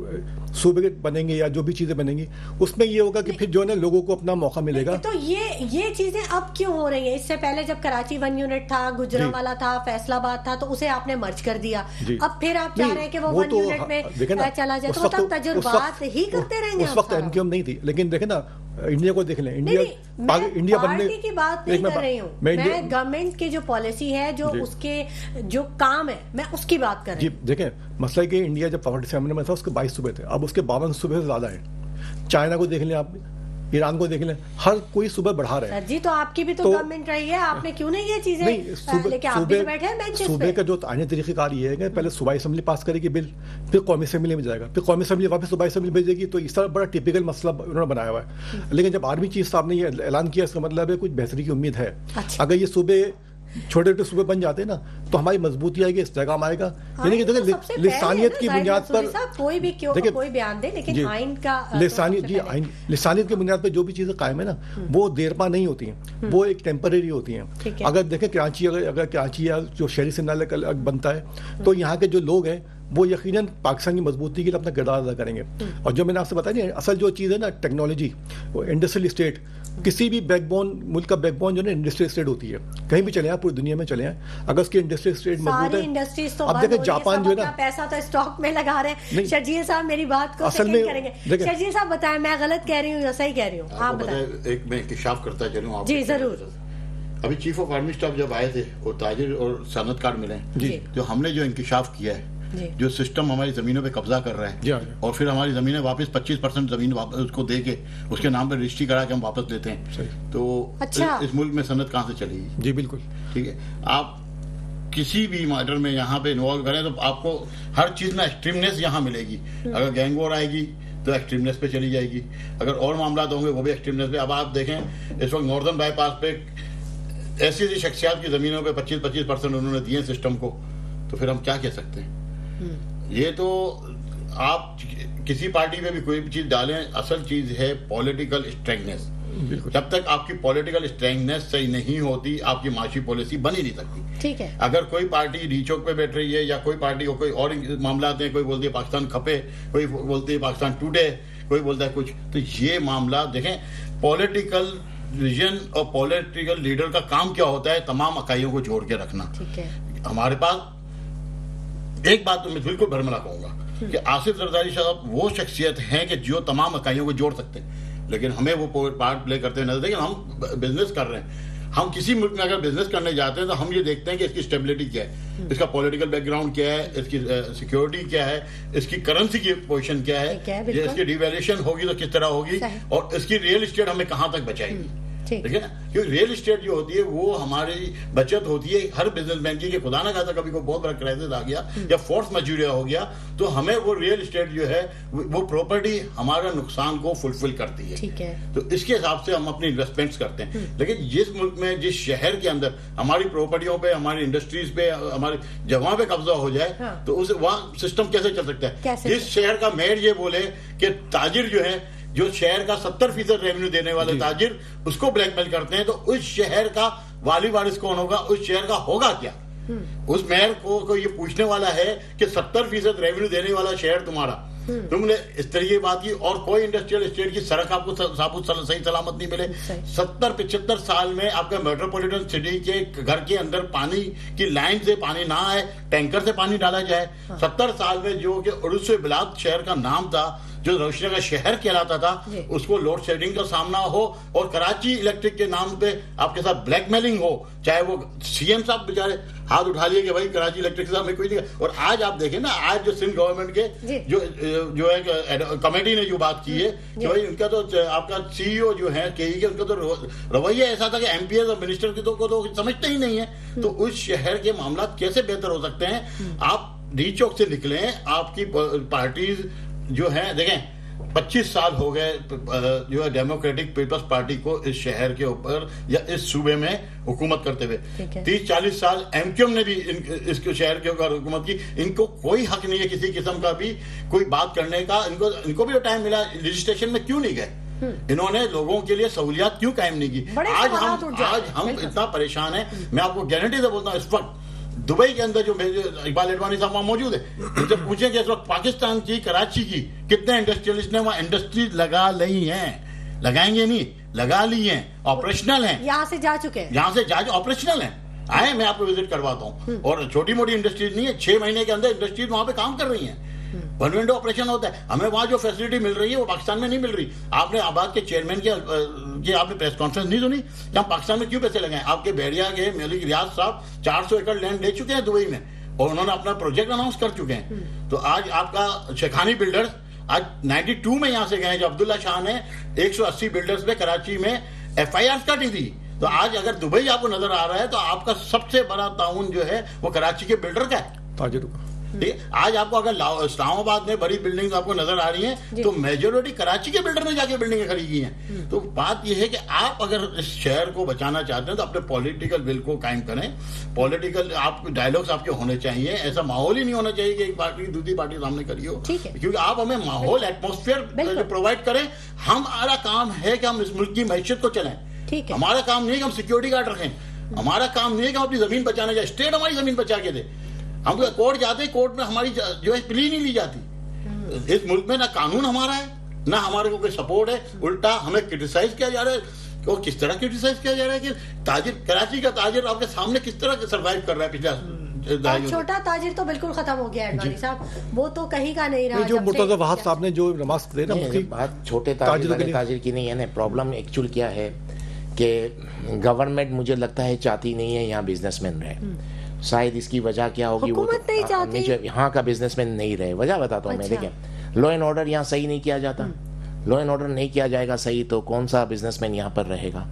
صوبے بنیں گے یا جو بھی چیزیں بنیں گی، اس میں یہ ہوگا کہ پھر جو ہے نا لوگوں کو اپنا موقع ملے گا. تو یہ چیزیں اب کیوں ہو رہی ہیں؟ اس سے پہلے جب کراچی 1 یونٹ تھا، گجرانوالہ تھا، فیصل آباد تھا، تو اسے آپ نے مرج کر دیا. اب پھر آپ چاہ رہے ہیں کہ وہ 1 یونٹ میں چلا جائے، تو مطلب تجربات ہی کرتے رہیں گے. اس وقت ایم کیو ایم نہیں تھی، لیکن دیکھیں نا انڈیا کو دیکھ لیں. انڈیا پارٹی کی بات نہیں کر رہی ہوں میں، گورنمنٹ کی جو پالیسی ہے، جو اس کے جو کام ہے، میں اس کی بات کر رہی ہوں. جی دیکھیں مسئلہ کہ انڈیا جب 47 میں تھا اس کے 22 صوبے تھے، اب اس کے 52 صوبے سے زیادہ ہیں. چائنا کو دیکھ لیں آپ، ایران کو دیکھ لیں، ہر کوئی صوبہ بڑھا رہا ہے. جی تو آپ کی بھی تو گورنمنٹ رہی ہے، آپ نے کیوں نہیں یہ چیزیں لے کے آپ بھی بیٹھے ہیں بینچز پہ؟ صوبے کا جو آئینی طریقہ کار یہ ہے کہ پہلے صوبائی اسمبلی پاس کرے گی بل، پھر قومی اسمبلی میں جائے گا، پھر قومی اسمبلی واپس صوبائی اسمبلی بھیجے گی. تو اس طرح بڑا ٹپیکل مسئلہ انہوں نے بنایا ہوا ہے. لیکن جب آرمی چیف صاحب نے یہ اعلان کیا، اس کا مطلب ہے کچھ بہتری کی امید ہے. اگر یہ صوبے چھوٹے چھوٹے صوبے بن جاتے ہیں نا تو ہماری مضبوطی آئے گی، استحکام آئے گا. یعنی کہ دیکھیں لسانیت کی بنیاد پر کوئی بھی کوئی بیان دے، لیکن آئین کا لسانیت کی بنیاد پہ جو بھی چیزیں قائم ہے نا وہ دیر پا نہیں ہوتی ہیں، وہ ایک ٹیمپریری ہوتی ہیں. اگر دیکھیں کراچی، اگر کراچی یا جو شہری سمنالہ بنتا ہے تو یہاں کے جو لوگ ہیں وہ یقیناً پاکستان کی مضبوطی کے لیے اپنا کردار ادا کریں گے. اور جو میں نے آپ سے بتایا نا اصل جو چیز ہے نا ٹیکنالوجی، وہ انڈسٹریل اسٹیٹ، کسی بھی بیک بون ملک کا بیک بون جو ہے نا انڈسٹریل اسٹیٹ ہوتی ہے. کہیں بھی چلے ہیں پوری دنیا میں چلے ہیں، اگر اس کی انڈسٹریل اسٹیٹ مضبوط ہے. اب دیکھیں جاپان جو ہے نا پیسہ تو اسٹاک میں لگا رہے ہیں. شرجیل صاحب میری بات کو سیکنڈ کریں گے. شرجیل صاحب بتائیں میں غلط کہہ رہی ہوں یا صحیح کہہ رہی ہوں؟ آپ بتائیں. ایک میں انکشاف کرتا چلوں آپ. جی ضرور. ابھی چیف آف آرمی اسٹاف جب آئے تھے وہ تاجر اور صنعت کار ملے، جو ہم نے جو انکشاف کیا ہے، جو سسٹم ہماری زمینوں پہ قبضہ کر رہا ہے اور پھر ہماری زمینیں واپس 25% زمین اس کو دے کے اس کے نام پہ رجسٹری کرا کے ہم واپس لیتے ہیں، تو اس ملک میں صنعت کہاں سے چلے گی؟ جی بالکل ٹھیک ہے. آپ کسی بھی میٹر میں یہاں پہ انوالو کریں تو آپ کو ہر چیز میں ایکسٹریمنیس یہاں ملے گی. اگر گینگ وار آئے گی تو ایکسٹریمنیس پہ چلی جائے گی، اگر اور معاملات ہوں گے وہ بھی ایکسٹریمنیس پہ. اب آپ دیکھیں اس وقت ناردرن بائی پاس پہ ایسی ایسی شخصیات کی زمینوں پہ 25% انہوں نے دیے سسٹم کو، تو پھر ہم کیا کہہ سکتے ہیں؟ یہ تو آپ کسی پارٹی میں بھی کوئی بھی چیز ڈالیں، اصل چیز ہے پولیٹیکل اسٹرینگنیس. جب تک آپ کی پولیٹیکل اسٹرینگنیس صحیح نہیں ہوتی آپ کی معاشی پالیسی بن ہی نہیں سکتی. ٹھیک ہے. اگر کوئی پارٹی ری چوک پہ بیٹھ رہی ہے یا کوئی پارٹی کو کوئی اور معاملات ہیں، کوئی بولتی ہے پاکستان کھپے، کوئی بولتی ہے پاکستان ٹوٹے، کوئی بولتا ہے کچھ، تو یہ معاملات دیکھیں پولیٹیکل ویژن اور پولیٹیکل لیڈر کا کام کیا ہوتا ہے؟ تمام اکائیوں کو جوڑ کے رکھنا. ہمارے پاس ایک بات تو میں بالکل بھرملا کہوں گا کہ آصف زرداری صاحب وہ شخصیت ہیں کہ جو تمام اکائیوں کو جوڑ سکتے ہیں، لیکن ہمیں وہ پارٹ پلے کرتے ہوئے نظر دیکھیں. ہم بزنس کر رہے ہیں، ہم کسی ملک میں اگر بزنس کرنے جاتے ہیں تو ہم یہ دیکھتے ہیں کہ اس کی اسٹیبلٹی کیا ہے، اس کا پولیٹیکل بیک گراؤنڈ کیا ہے، اس کی سیکیورٹی کیا ہے، اس کی کرنسی کی پوزیشن کیا ہے، اس کی ڈیویلیویشن ہوگی تو کس طرح ہوگی، اور اس کی ریئل اسٹیٹ ہمیں کہاں تک بچائے گی. ٹھیک ہے نا، کیونکہ ریئل اسٹیٹ جو ہوتی ہے وہ ہماری بچت ہوتی ہے ہر بزنس مین کی، کہ خدا نہ کہتا کبھی کوئی بہت بڑا کرائسس آ گیا یا فورس میجوریا ہو گیا تو ہمیں وہ ریئل اسٹیٹ جو ہے وہ پراپرٹی ہمارا نقصان کو فلفل کرتی ہے. تو اس کے حساب سے ہم اپنی انویسٹمنٹس کرتے ہیں. لیکن جس ملک میں، جس شہر کے اندر ہماری پراپرٹیوں پہ، ہماری انڈسٹریز پہ، ہماری جگہوں پہ قبضہ ہو جائے تو اس وہاں سسٹم کیسے چل سکتا ہے؟ جس شہر کا میئر یہ بولے کہ تاجر جو ہے، جو شہر کا 70% ریونیو دینے والے تاجر اس کو بلیک میل کرتے ہیں، تو اس شہر کا والی وارث کون ہوگا؟ اس شہر کا ہوگا کیا؟ اس میئر کو یہ پوچھنے والا ہے کہ 70% ریونیو دینے والا شہر تمہارا، تم نے اس طرح کی بات کی، اور کوئی انڈسٹریل اسٹیٹ کی سڑک آپ کو صحیح سلامت نہیں ملے. 70-75 سال میں آپ کا میٹروپولیٹن سٹی کے گھر کے اندر پانی کی لائن سے پانی نہ آئے، ٹینکر سے پانی ڈالا جائے. 70 سال میں جو کہ عروس بلاد شہر کا نام تھا، جو روشنی کا شہر کہلاتا تھا، اس کو لوڈ شیڈنگ کا سامنا ہو، اور کراچی الیکٹرک کے نام پہ آپ کے ساتھ بلیک میلنگ ہو، چاہے وہ سی ایم صاحب بیچارے ہاتھ اٹھا لیے کہ بھائی کراچی الیکٹرک صاحب میں کوئی نہیں. اور آج آپ دیکھیں نا، آج جو سندھ گورنمنٹ کے جو ہے کمیٹی نے جو بات کی ہے کہ بھائی ان کا تو آپ کا سی ای او جو ہے کہ ان کا تو رویہ ایسا تھا کہ ایم پی ایس اور منسٹر کی کو تو سمجھتے ہی نہیں ہے. تو اس شہر کے معاملات کیسے بہتر ہو سکتے ہیں؟ آپ ڈی چوک سے نکلیں، آپ کی پارٹیز جو ہیں، دیکھیں 25 سال ہو گئے جو ہے ڈیموکریٹک پیپلز پارٹی کو اس شہر کے اوپر یا اس صوبے میں حکومت کرتے ہوئے. 30-40 سال ایم کیو ایم نے بھی اس شہر کے اوپر حکومت کی. ان کو کوئی حق نہیں ہے کسی قسم کا بھی کوئی بات کرنے کا. ان کو بھی ٹائم ملا، رجسٹریشن میں کیوں نہیں گئے؟ انہوں نے لوگوں کے لیے سہولیات کیوں قائم نہیں کی؟ آج ہم اتنا پریشان ہیں. میں آپ کو گارنٹی سے بولتا ہوں، اس وقت دبئی کے اندر جو اقبال اڈوانی صاحب وہاں موجود ہے، ان سے پوچھیں کہ اس وقت پاکستان کی کراچی کی کتنے انڈسٹریلسٹ نے وہاں انڈسٹریز لگا لی ہیں، لگائیں گے نہیں، لگا لی ہیں، آپریشنل ہیں، یہاں سے جا چکے ہیں، یہاں سے جا آپریشنل ہیں. آئے، میں آپ کو وزٹ کرواتا ہوں. اور چھوٹی موٹی انڈسٹریز نہیں ہے، 6 مہینے کے اندر انڈسٹریز وہاں پہ کام کر رہی ہیں. ون ونڈو آپریشن ہوتا ہے. ہمیں وہاں جو فیسلٹی مل رہی ہے وہ پاکستان میں نہیں مل رہی. آپ نے آباد کے چیئرمین کی آپ نے پریس کانفرنس نہیں سنی کہ ہم پاکستان میں کیوں پیسے لگائیں؟ آپ کے بحریہ کے ملک ریاض صاحب 400 ایکڑ لینڈ لے چکے ہیں دبئی میں، اور انہوں نے اپنا پروجیکٹ اناؤنس کر چکے ہیں. تو آج آپ کا شیخانی بلڈرز آج 92 میں یہاں سے گئے ہیں، جو عبداللہ شاہ نے 180 بلڈرز پہ کراچی میں ایف آئی آر کاٹی تھی. تو آج اگر دبئی آپ کو نظر آ رہا ہے تو آپ کا سب سے بڑا تعاون جو ہے وہ کراچی کے بلڈر کا ہے، تاجروں کا. آج آپ کو اگر اسلام آباد میں بڑی بلڈنگ آپ کو نظر آ رہی ہیں تو میجورٹی کراچی کے بلڈر نے جا کے بلڈنگیں خریدی ہیں. تو بات یہ ہے کہ آپ اگر اس شہر کو بچانا چاہتے ہیں تو اپنے پولیٹیکل ول کو قائم کریں. پولیٹیکل آپ ڈائلگس آپ کے ہونے چاہیے. ایسا ماحول ہی نہیں ہونا چاہیے کہ ایک پارٹی دوسری پارٹی سامنے کری ہو، کیونکہ آپ ہمیں ماحول ایٹماسفیئر پرووائڈ کریں. ہمارا کام ہے کہ ہم اس ملک کی معیشت کو چلائیں. ہمارا کام نہیں ہے کہ ہم سیکورٹی گارڈ رکھیں. ہمارا کام نہیں ہے کہ ہم اپنی زمین بچانے جائیں. اسٹیٹ ہماری زمین بچا کے دے. ہم کورٹ جاتے ہیں، کورٹ میں ہماری جو ہے پلی نہیں لی جاتی. اس ملک میں نہ قانون ہمارا ہے، نہ ہمارے کو کوئی سپورٹ ہے. الٹا ہمیں کرٹیسائز کیا جا رہا ہے. اور کس طرح کرٹیسائز کیا جا رہا ہے کہ تاجر، کراچی کا تاجر آپ کے سامنے کس طرح سروائیو کر رہا ہے پچھلے چھوٹا تاجر تو بالکل ختم ہو گیا اڈوانی صاحب، وہ تو کہیں کا نہیں رہا. جو مرتضی وہاب صاحب نے جو نماز دے نا، بات چھوٹے تاجر کی نہیں ہے نا. پرابلم ایکچوئل کیا ہے کہ گورنمنٹ مجھے لگتا ہے چاہتی نہیں ہے یہاں بزنس مین رہے. شاید اس کی وجہ کیا ہوگی، وہ یہاں کا بزنس مین نہیں رہے. وجہ بتاتا ہوں میں. دیکھیں، لا اینڈ آرڈر یہاں صحیح نہیں کیا جاتا. لا اینڈ آرڈر نہیں کیا جائے گا صحیح تو کون سا بزنس مین یہاں پر رہے گا؟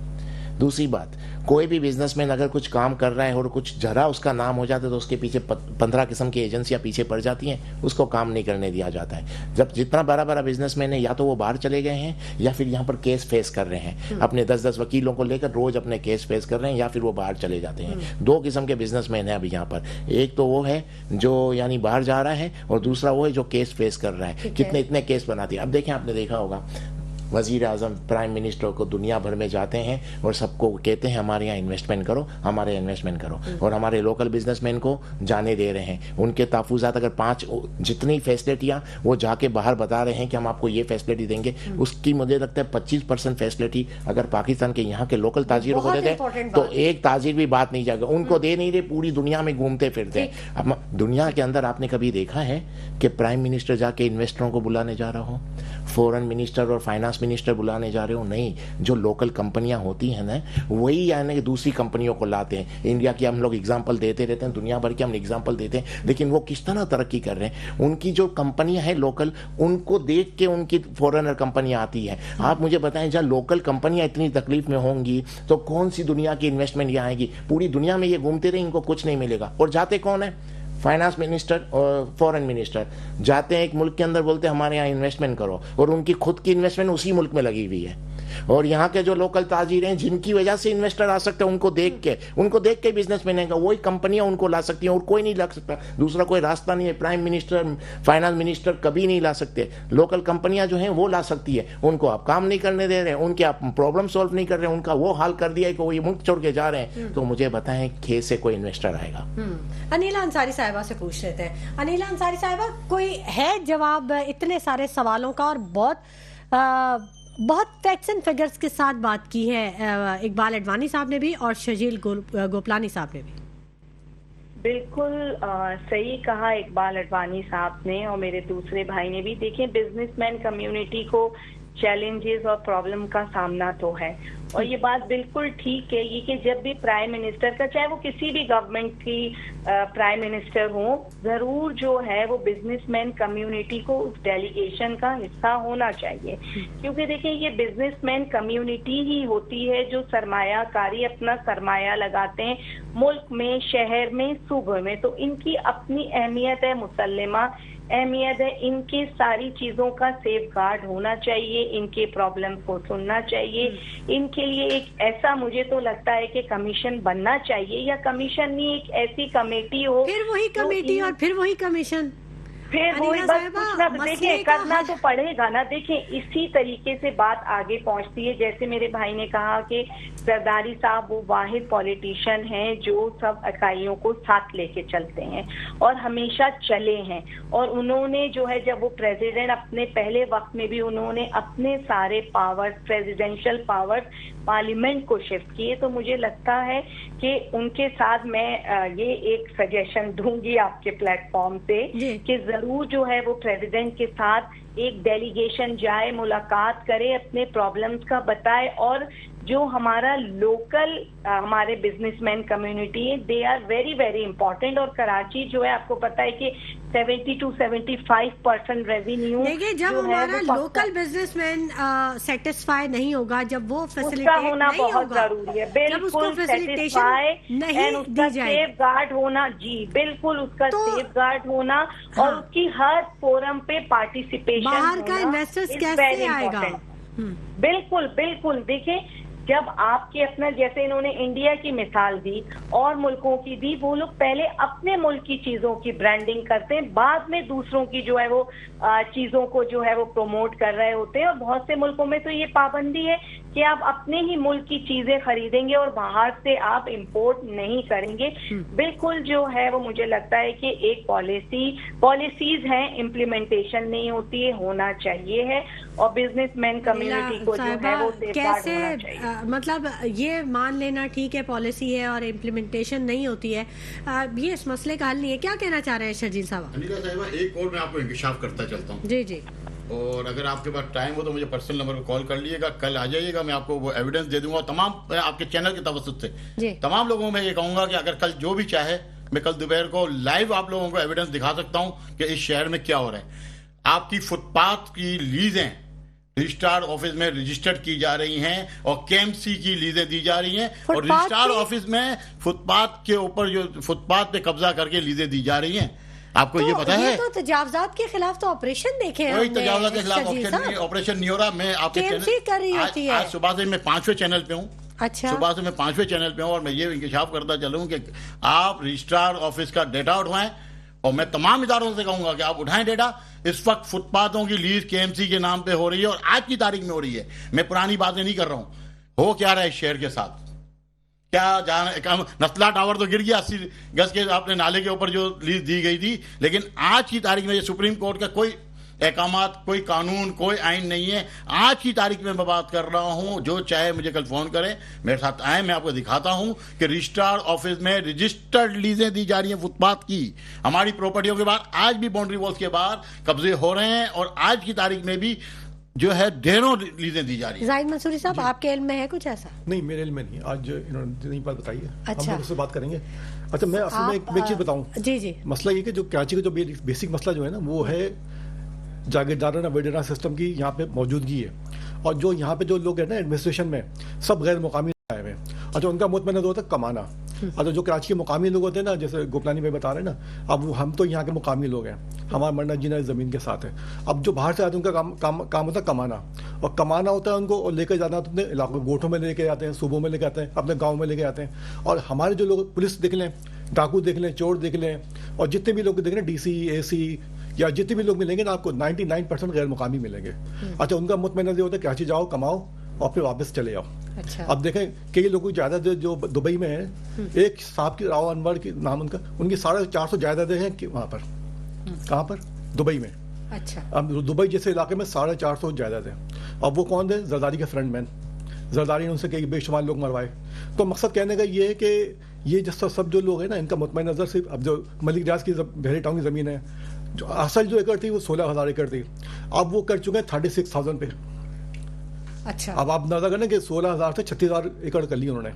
دوسری بات، کوئی بھی بزنس مین اگر کچھ کام کر رہا ہے اور کچھ ذرا اس کا نام ہو جاتا ہے تو اس کے پیچھے 15 قسم کی ایجنسیاں پیچھے پڑ جاتی ہیں، اس کو کام نہیں کرنے دیا جاتا ہے. جب جتنا بڑا بزنس مین ہے یا تو وہ باہر چلے گئے ہیں یا پھر یہاں پر کیس فیس کر رہے ہیں، اپنے 10 وکیلوں کو لے کر روز اپنے کیس فیس کر رہے ہیں، یا پھر وہ باہر چلے جاتے ہیں. 2 قسم کے بزنس مین ہیں ابھی یہاں پر. ایک تو وہ ہے جو یعنی باہر جا رہا ہے، اور دوسرا وہ ہے جو کیس فیس کر رہا ہے. اتنے کیس بناتے ہیں. اب دیکھیں، آپ نے دیکھا ہوگا وزیر اعظم، پرائم منسٹر کو دنیا بھر میں جاتے ہیں اور سب کو کہتے ہیں ہمارے یہاں انویسٹمنٹ کرو، ہمارے انویسٹمنٹ کرو، اور ہمارے لوکل بزنس مین کو جانے دے رہے ہیں. ان کے تحفظات اگر 5 جتنی فیسلٹیاں وہ جا کے باہر بتا رہے ہیں کہ ہم آپ کو یہ فیسلٹی دیں گے، اس کی مجھے لگتا ہے 25% فیسلٹی اگر پاکستان کے یہاں کے لوکل تاجروں کو دیتے تو ایک تاجر بھی بات نہیں جائے گا. ان کو دے نہیں رہے، پوری دنیا میں گھومتے پھرتے ہیں. اب دنیا کے اندر آپ نے کبھی دیکھا ہے کہ پرائم منسٹر جا کے انویسٹروں کو بلانے جا رہا ہو، فورن منسٹر اور فائنانس منسٹر بلانے جا رہے ہو؟ نہیں. جو لوکل کمپنیاں ہوتی ہیں نا، وہی یعنی کہ دوسری کمپنیوں کو لاتے ہیں. انڈیا کی ہم لوگ اگزامپل دیتے رہتے ہیں، دنیا بھر کے ہم اگزامپل دیتے ہیں، لیکن وہ کس طرح ترقی کر رہے ہیں. ان کی جو کمپنیاں ہیں لوکل، ان کو دیکھ کے ان کی فورنر کمپنیاں آتی ہیں. آپ مجھے بتائیں، جہاں لوکل کمپنیاں اتنی تکلیف میں ہوں گی تو کون سی دنیا کی انویسٹمنٹ یہاں آئے گی؟ پوری دنیا میں یہ گھومتے رہے، ان کو کچھ نہیں ملے گا. اور جاتے کون ہیں؟ فائنانس منسٹر اور فورن منسٹر جاتے ہیں ایک ملک کے اندر، بولتے ہیں ہمارے یہاں انویسٹمنٹ کرو، اور ان کی خود کی انویسٹمنٹ اسی ملک میں لگی ہوئی ہے. اور یہاں کے جو لوکل تاجر ہیں جن کی وجہ سے انویسٹر آ سکتے ہیں، ان کو دیکھ کے بزنس مین کا وہی کمپنیاں ان کو لا سکتی ہیں اور کوئی نہیں لا سکتا. دوسرا کوئی راستہ نہیں ہے. پرائم منسٹر، فائنانس منسٹر کبھی نہیں لا سکتے. لوکل کمپنیاں جو ہیں وہ لا سکتی ہے. ان کو آپ کام نہیں کرنے دے رہے، ان کے آپ پرابلم سولو نہیں کر رہے، ان کا وہ حال کر دیا ہے کہ وہ یہ ملک چھوڑ کے جا رہے ہیں. تو مجھے بتائیں کھیت سے کوئی انویسٹر آئے گا؟ انیلا انصاری صاحبہ سے پوچھ لیتے ہیں. انیلا انصاری صاحبہ، کوئی ہے جواب اتنے سارے سوالوں کا؟ اور بہت فیکٹس اینڈ فگرز کے ساتھ بات کی ہے اقبال اڈوانی صاحب نے بھی اور شرجیل گوپلانی صاحب نے بھی. بالکل صحیح کہا اقبال اڈوانی صاحب نے اور میرے دوسرے بھائی نے بھی. دیکھیں، بزنس مین کمیونٹی کو چیلنجز اور پرابلم کا سامنا تو ہے، اور یہ بات بالکل ٹھیک ہے یہ کہ جب بھی پرائم منسٹر کا، چاہے وہ کسی بھی گورنمنٹ کی پرائم منسٹر ہوں، ضرور جو ہے وہ بزنس مین کمیونٹی کو اس ڈیلیگیشن کا حصہ ہونا چاہیے. کیونکہ دیکھیں، یہ بزنس مین کمیونٹی ہی ہوتی ہے جو سرمایہ کاری، اپنا سرمایہ لگاتے ہیں ملک میں، شہر میں، صوبے میں. تو ان کی اپنی اہمیت ہے، مسلمہ اہمیت ہے. ان کی ساری چیزوں کا سیف گارڈ ہونا چاہیے، ان کے پرابلم کو سننا چاہیے. ان کے لیے ایک ایسا، مجھے تو لگتا ہے کہ کمیشن بننا چاہیے، یا کمیشن نہیں، ایک ایسی کمیٹی ہو، پھر وہی کمیٹی اور پھر وہی کمیشن، پھر وہی بس کچھ نہ. دیکھیں، کرنا تو پڑے گا نا. دیکھیں، اسی طریقے سے بات آگے پہنچتی ہے. جیسے میرے بھائی نے کہا کہ زرداری صاحب وہ واحد پولیٹیشین ہیں جو سب اکائیوں کو ساتھ لے کے چلتے ہیں اور ہمیشہ چلے ہیں. اور انہوں نے جو ہے، جب وہ پریزیڈنٹ، اپنے پہلے وقت میں بھی انہوں نے اپنے سارے پاور، پریزیڈینشل پاور پارلیمنٹ کو شفٹ کیے. تو مجھے لگتا ہے کہ ان کے ساتھ میں یہ ایک سجیشن دوں گی آپ کے پلیٹ فارم سے کہ ضرور جو ہے وہ پریزیڈنٹ کے ساتھ ایک ڈیلیگیشن جائے، ملاقات کرے، اپنے پرابلمز کا بتائے. اور جو ہمارا لوکل ہمارے بزنس مین کمیونٹی ہے، they are very very important. اور کراچی جو ہے، آپ کو پتا ہے کہ 70 to 75% ریونیو، دیکھیں جب ہمارا لوکل بزنس مین سیٹسفائی نہیں ہوگا، جب وہ اس کا فیسیلیٹیٹ ہونا نہیں بہت ہوگا، ضروری ہے. جب اس کو بالکل فیسیلیٹیشن سیٹسفائی نہیں اس دی کا جائے، سیف گارڈ ہونا. جی بالکل، اس کا تو سیف گارڈ ہونا اور اس کی ہر فورم پہ پارٹیسپیشن باہر کا انویسٹرز کیسے آئے گا؟ بالکل بالکل. دیکھیں، جب آپ کے اپنا، جیسے انہوں نے انڈیا کی مثال دی اور ملکوں کی دی، وہ لوگ پہلے اپنے ملک کی چیزوں کی برانڈنگ کرتے ہیں، بعد میں دوسروں کی جو ہے وہ چیزوں کو جو ہے وہ پروموٹ کر رہے ہوتے ہیں. اور بہت سے ملکوں میں تو یہ پابندی ہے کہ آپ اپنے ہی ملک کی چیزیں خریدیں گے اور باہر سے آپ امپورٹ نہیں کریں گے. بالکل جو ہے وہ مجھے لگتا ہے کہ ایک پالیسیز ہیں، امپلیمنٹیشن نہیں ہوتی ہے، ہونا چاہیے ہے. اور بزنس مین کمیونٹی کو جو ہے وہ سیف گارڈ ہونا چاہیے. مطلب یہ مان لینا ٹھیک ہے پالیسی ہے اور امپلیمنٹیشن نہیں ہوتی ہے، یہ اس مسئلے کا حل نہیں ہے. کیا کہنا چاہ رہے ہیں شرجیل صاحب؟ انیلا صاحبہ، ایک اور میں آپ کو انکشاف کرتا چلتا ہوں. جی جی. اور اگر آپ کے پاس ٹائم ہو تو مجھے پرسنل نمبر پہ کال کر لیے گا، کل آ جائیے گا، میں آپ کو وہ ایویڈنس دے دوں گا. تمام آپ کے چینل کے توسط سے تمام لوگوں میں یہ کہوں گا کہ اگر کل جو بھی چاہے، میں کل دوپہر کو لائیو آپ لوگوں کو ایویڈنس دکھا سکتا ہوں کہ اس شہر میں کیا ہو رہا ہے. آپ کی فٹ پاتھ کی لیزیں رجسٹرار آفس میں رجسٹرڈ کی جا رہی ہیں اور KMC کی لیزیں دی جا رہی ہیں، اور رجسٹرار آفس میں فٹ پاتھ کے اوپر جو فٹ پاتھ پہ قبضہ کر کے لیزیں دی جا رہی ہیں. آپ کو یہ پتا ہے؟ تو تجاوزات کے خلاف تو آپریشن دیکھے ہیں. کوئی تجاوزات کے خلاف آپریشن نہیں ہو رہا. میں آپ کے آج صبح سے میں 5ویں چینل پہ ہوں. اچھا، صبح سے میں 5ویں چینل پہ ہوں اور میں یہ انکشاف کرتا چلوں کہ آپ رجسٹرار آفس کا ڈیٹا اٹھوائیں. اور میں تمام اداروں سے کہوں گا کہ آپ اٹھائیں ڈیٹا. اس وقت فٹ پاتھوں کی لیز KMC کے نام پہ ہو رہی ہے اور آج کی تاریخ میں ہو رہی ہے. میں پرانی باتیں نہیں کر رہا ہوں. ہو کیا رہا ہے اس شہر کے ساتھ؟ کیا نسلا ٹاور تو گر گیا 80 گز کے آپ نے نالے کے اوپر جو لیز دی گئی تھی، لیکن آج کی تاریخ میں یہ سپریم کورٹ کا کوئی احکامات، کوئی قانون، کوئی آئین نہیں ہے. آج کی تاریخ میں بات کر رہا ہوں. جو چاہے مجھے کل فون کریں، میرے ساتھ آئیں، میں آپ کو دکھاتا ہوں کہ رجسٹرار آفس میں رجسٹرڈ لیزیں دی جا رہی ہیں فٹ پاتھ کی. ہماری پراپرٹیوں کے بعد آج بھی باؤنڈری والز کے باہر قبضے ہو رہے ہیں اور آج کی تاریخ میں بھی جو ہے ڈھیروں لیزیں دی جا رہی ہیں. زاہد منصوری صاحب، آپ کے علم میں ہے کچھ ایسا؟ نہیں، میرے علم میں نہیں. آج انہوں نے نئی بات بتائی ہے، اچھا، ہم اس سے بات کریں گے. اچھا، میں اصل میں ایک چیز بتاؤں. جی جی. مسئلہ یہ کہ جو کراچی کا جو بیسک مسئلہ جو ہے نا، وہ ہے جاگیردارانہ ویڈیرا سسٹم کی یہاں پہ موجودگی ہے. اور جو یہاں پہ جو لوگ ہیں نا ایڈمنسٹریشن میں، سب غیر مقامی آئے ہوئے ہیں. اچھا، ان کا مطمئن ہوتا ہے کمانا. اور جو کراچی کے مقامی لوگ ہوتے ہیں نا، جیسے گوپلانی بھائی بتا رہے ہیں نا، اب ہم تو یہاں کے مقامی لوگ ہیں، ہمارا مرنا جینا زمین کے ساتھ ہے. اب جو باہر سے آتے ہیں ان کا کام ہوتا ہے کمانا، اور کمانا ہوتا ہے ان کو، اور لے کے جانا ہوتا ہے اپنے علاقوں، گوٹھوں میں لے کے آتے ہیں، صوبوں میں لے کے آتے ہیں، اپنے گاؤں میں لے کے آتے ہیں. اور ہمارے جو لوگ پولیس دیکھ لیں، ڈاکو دیکھ لیں، چور دیکھ لیں، اور جتنے بھی لوگ دیکھ لیں، ڈی سی اے سی یا جتنے بھی لوگ ملیں گے نا، آپ کو 99% غیر مقامی ملیں گے. اچھا، ان کا مطمئن یہ ہوتا ہے کراچی جاؤ، کماؤ اور پھر واپس چلے جاؤ. اب دیکھیں کئی لوگوں کی جائیداد جو دبئی میں ہے، ایک صاحب کی راؤ انور کی نام ان کی 450 جائیدادیں ہیں وہاں پر. کہاں پر؟ دبئی میں. اچھا. اب دبئی جیسے علاقے میں 450 جائیدادیں. اب وہ کون تھے؟ زرداری کے فرنٹ مین. زرداری نے ان سے کئی بے شمار لوگ مروائے. تو مقصد کہنے کا یہ ہے کہ یہ جس سب جو لوگ ہیں نا، ان کا مطمئن نظر صرف اب جو ملک ریاض کی بحری ٹاؤن کی زمین ہے، جو اصل جو ایکڑ تھی وہ 16,000 ایکڑ تھی، اب وہ کر چکے ہیں 36,000 پہ. اچھا. اب آپ اندازہ کریں کہ 16,000 سے 36,000 ایکڑ کر لی انہوں نے.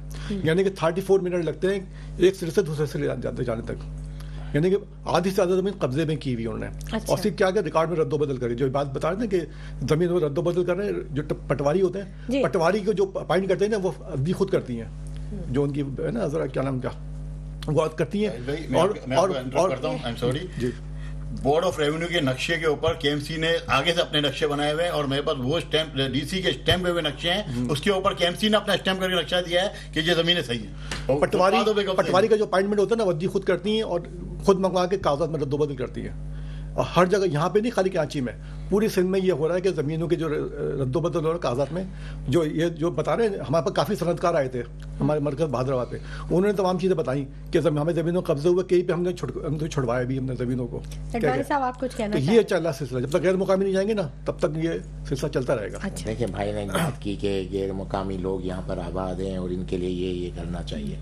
یعنی کہ 34 منٹ لگتے ہیں ایک سرے سے دوسرے سرے جانے تک. یعنی کہ آدھی سے زیادہ زمین قبضے میں کی ہوئی انہوں نے. اور صرف کیا ریکارڈ میں رد و بدل کری. جو بات بتا رہے ہیں کہ زمین میں رد و بدل کر رہے ہیں، جو پٹواری ہوتے ہیں، پٹواری کو جو اپائنٹ کرتے ہیں نا، وہ ابھی خود کرتی ہیں، جو ان کی ہے نا ذرا کیا نام کا وہ کرتی ہیں. اور بورڈ آف ریونیو کے نقشے کے اوپر کے ایم سی نے آگے سے اپنے نقشے بنائے ہوئے ہیں، اور میرے پاس وہ اسٹیمپ ڈی سی کے اسٹیمپ ہوئے نقشے ہیں، اس کے اوپر کے ایم سی نے اپنا اسٹیمپ کر کے نقشہ دیا ہے کہ یہ زمینیں صحیح ہیں. پٹواری کا جو اپائنٹمنٹ ہوتا ہے نا، وہ خود کرتی ہیں اور خود منگوا کے کاغذات میں رد و بدل کرتی ہیں. اور ہر جگہ، یہاں پہ نہیں خالی کراچی میں، پوری سندھ میں یہ ہو رہا ہے کہ زمینوں کے جو رد و بدل ہو رہا ہے کاغذات میں. جو بتا رہے ہیں، ہمارے پاس کافی صنعت کار آئے تھے ہمارے مرکز بہادرآباد پہ، انہوں نے تمام چیزیں بتائیں کہ ہمیں زمینوں قبضے ہوئے، کئی پہ ہم نے چھڑوایا بھی ہم نے زمینوں کو. تو یہ چل رہا سلسلہ، جب تک غیر مقامی نہیں جائیں گے نا، تب تک یہ سلسلہ چلتا رہے گا. دیکھیں بھائی نے بات کی کہ غیر مقامی لوگ یہاں پر آباد ہیں اور ان کے لیے یہ کرنا چاہیے،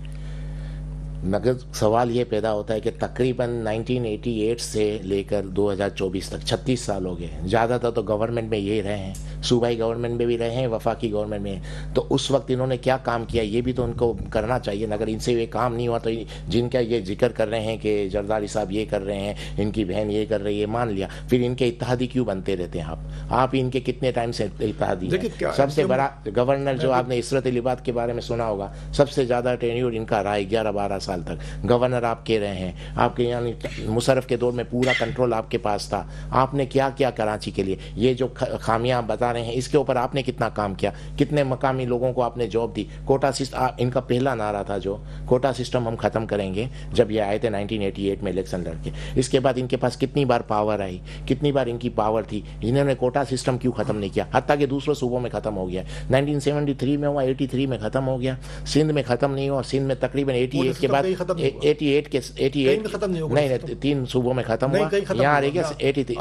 مگر سوال یہ پیدا ہوتا ہے کہ تقریباً 1988 سے لے کر 2024 تک 36 سال ہو گئے. زیادہ تر تو گورنمنٹ میں یہی رہے ہیں، صوبائی گورنمنٹ میں بھی رہے ہیں، وفاقی گورنمنٹ میں. تو اس وقت انہوں نے کیا کام کیا، یہ بھی تو ان کو کرنا چاہیے. اگر ان سے یہ کام نہیں ہوا تو جن کا یہ ذکر کر رہے ہیں کہ زرداری صاحب یہ کر رہے ہیں، ان کی بہن یہ کر رہی ہے، مان لیا، پھر ان کے اتحادی کیوں بنتے رہتے ہیں آپ ان کے کتنے ٹائم سے اتحادی ہیں؟ سب سے بڑا گورنر جو آپ نے عصرت لباد کے بارے میں سنا ہوگا، سب سے زیادہ ٹینیور ان کا رہا 11-12 سال تک گورنر آپ کے رہے ہیں. آپ کے یعنی مشرف کے دور میں پورا کنٹرول آپ کے پاس تھا. آپ نے کیا کیا کراچی کے لیے؟ یہ جو خامیاں بتا رہے ہیں، اس کے اوپر آپ نے کتنا کام کیا؟ کتنے مقامی لوگوں کو آپ نے جاب دی؟ کوٹا سسٹم ان کا پہلا نعرہ تھا، جو کوٹا سسٹم ہم ختم کریں گے، جب یہ آئے تھے 1988 میں الیکشن لڑ کے. اس کے بعد ان کے پاس کتنی بار پاور آئی، کتنی بار ان کی پاور تھی، انہوں نے کوٹا سسٹم کیوں ختم نہیں کیا؟ حتیٰ کہ دوسرے صوبوں میں ختم ہو گیا. 1973 میں ہوا، 83 میں ختم ہو گیا. سندھ میں ختم نہیں ہوا. سندھ میں تقریباً 88 کے بعد 88 نہیں 3 صوبوں میں ختم ہوا. یہاں رہ گیا 83.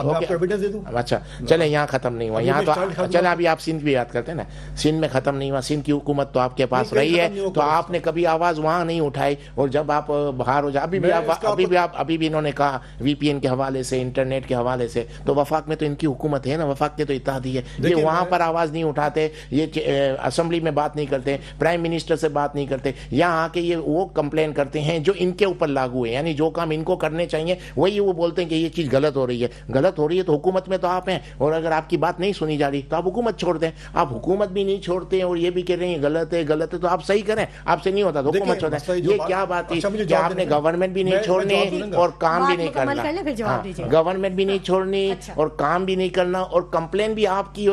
اچھا چلے، یہاں ختم نہیں ہوا. یہاں تو چلے ابھی آپ سندھ بھی یاد کرتے ہیں نا، سندھ میں ختم نہیں ہوا. سندھ کی حکومت تو آپ کے پاس رہی ہے، تو آپ نے کبھی آواز وہاں نہیں اٹھائی. اور جب آپ باہر ہو جائے، ابھی بھی انہوں نے کہا وی پی این کے حوالے سے، انٹرنیٹ کے حوالے سے، تو وفاق میں تو ان کی حکومت ہے نا، وفاق کے تو اتحادی ہے. یہ وہاں پر آواز نہیں اٹھاتے، یہ اسمبلی میں بات نہیں کرتے، پرائم منسٹر سے بات نہیں کرتے. یہاں آ کے یہ وہ کمپلین کرتے ہیں جو ان کے اوپر لاگو ہے، یعنی جو کام ان کو کرنے چاہیے وہی وہ بولتے ہیں کہ یہ چیز غلط ہو رہی ہے. غلط ہو رہی ہے تو حکومت میں تو آپ ہیں، اور اگر آپ کی بات نہیں سنی جا رہی تو آپ حکومت چھوڑ دیں. آپ حکومت بھی نہیں چھوڑتے اور یہ بھی کہہ رہے ہیں غلط ہے غلط ہے، تو آپ صحیح کریں. آپ سے نہیں ہوتا تو حکومت چھوڑ دیں. یہ کیا بات تھی کہ آپ نے گورنمنٹ بھی نہیں چھوڑنی اور کام بھی نہیں کرنا، گورنمنٹ بھی نہیں چھوڑنی اور کام بھی نہیں کرنا، اور کمپلین بھی آپ کی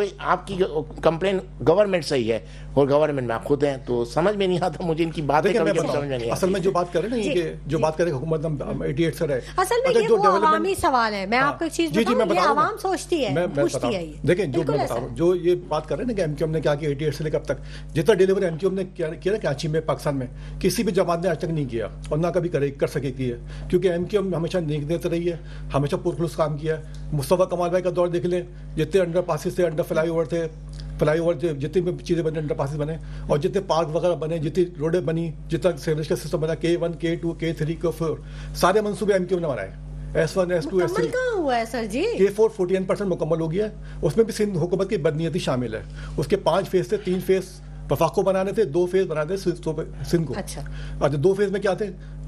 کمپلین گورنمنٹ سے ہی ہے اور گورنمنٹ میں آپ خود ہیں. تو سمجھ میں نہیں آتا مجھے ان کی باتیں، کبھی کبھی سمجھ میں نہیں آتی. اصل میں جو بات کر رہے ہیں نا، یہ جو بات کرے حکومت 88 سے رہے، اصل میں یہ وہ عوامی سوال ہے. میں آپ کو ایک چیز بتاؤں، یہ عوام سوچتی ہے، پوچھتی ہے. دیکھیں جو میں بتا رہا ہوں، جو یہ بات کر رہے ہیں نا کہ ایم کیو ایم نے کیا کیا 88 سے لے کر اب تک، جتنا ڈیلیور ایم کیو ایم نے کیا نا کراچی میں، پاکستان میں کسی بھی جماعت نے آج تک نہیں کیا اور نہ کبھی کر سکے کی ہے. کیونکہ ایم کیو ایم ہمیشہ نیک دیتے رہی ہے، ہمیشہ پرخلوص کام کیا ہے. مصطفیٰ کمال بھائی کا دور دیکھ لیں، جتنے انڈر پاسز تھے، انڈر فلائی اوور تھے، فلائی اوور جتنی بھی چیزیں بنے، انڈر پاسز بنے، اور جتنے پارک وغیرہ بنے، جتنی روڈیں بنی، جتنا سیوریج کا سسٹم بنا، K1 K2 K3 K4 سارے منصوبے ایم کیو ایم نے بنائے. S1 S2 S3 کہاں ہوا ہے سر جی؟ K4 41% مکمل ہو گیا ہے. اس میں بھی سندھ حکومت کی بدنیتی شامل ہے. اس کے 5 فیز تھے، 3 فیز وفاق کو بنانے تھے، 2 فیز بنانے تھے سندھ کو. اچھا 2 فیز میں کیا تھے؟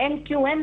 MQM